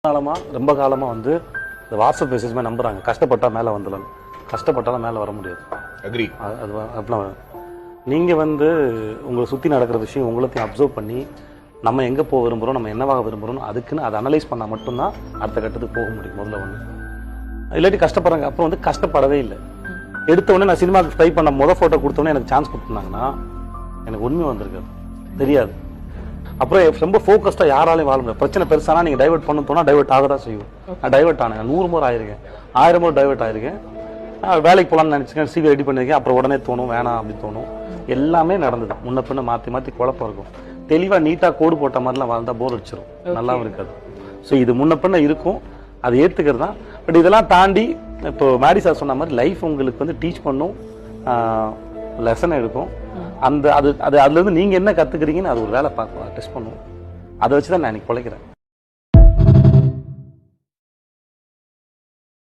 ரொம்ப காலமாக வந்து இந்த வாட்ஸ்அப் மெசேஜ் மாதிரி நம்புறாங்க. கஷ்டப்பட்டா மேலே வந்துடலாம், கஷ்டப்பட்டாலும் மேலே வர முடியாது. அக்ரி. அது அப்படிலாம் நீங்கள் வந்து உங்களை சுற்றி நடக்கிற விஷயம் உங்களையும் அப்சர்வ் பண்ணி நம்ம எங்கே போக விரும்புகிறோம், நம்ம என்னவாக விரும்புகிறோம், அதுக்குன்னு அதை அனலைஸ் பண்ணால் மட்டும்தான் அடுத்த கட்டத்துக்கு போக முடியும். முதல்ல ஒன்று இல்லாட்டி கஷ்டப்படுறாங்க. அப்புறம் வந்து கஷ்டப்படவே இல்லை. எடுத்தோடனே நான் சினிமாவுக்கு ட்ரை பண்ண ஃபோட்டோ கொடுத்தோன்னே எனக்கு சான்ஸ் கொடுத்துருந்தாங்கன்னா எனக்கு உண்மை வந்திருக்காது, தெரியாது. அப்புறம் ரொம்ப ஃபோக்கஸ்டாக யாராலையும் வாழ முடியாது. பிரச்சனை பெருசானா நீங்கள் டைவெர்ட் பண்ண போனால் டைவெர்ட் ஆகதான் செய்யும். நான் டைவெர்ட் ஆனேன், 100 முறை ஆயிருக்கேன், 1000 முறை டைவெர்ட் ஆயிருக்கேன். வேலைக்கு போகலான்னு நினச்சிக்கேன், சிவி ரெடி பண்ணியிருக்கேன், அப்புறம் உடனே தோணும் வேணாம் அப்படி தோணும். எல்லாமே நடந்தது. முன்ன பின்ன மாற்றி மாற்றி குழப்பம் இருக்கும். தெளிவாக நீட்டாக கோடு போட்ட மாதிரிலாம் வாழ்ந்தால் போர் அடிச்சிடும், நல்லாவும் இருக்காது. ஸோ இது முன்ன பின்ன இருக்கும், அதை ஏற்றுக்கிறது தான். பட் இதெல்லாம் தாண்டி இப்போ மேரி சார் சொன்ன மாதிரி லைஃப் உங்களுக்கு வந்து டீச் பண்ணும், லெசன் எடுக்கும். அந்த அதுலேருந்து நீங்கள் என்ன கற்றுக்குறீங்கன்னு அது ஒரு வேலை பார்க்கலாம், டெஸ்ட் பண்ணுவோம். அதை வச்சு தான் நான் இன்னைக்கு பிழைக்கிறேன்.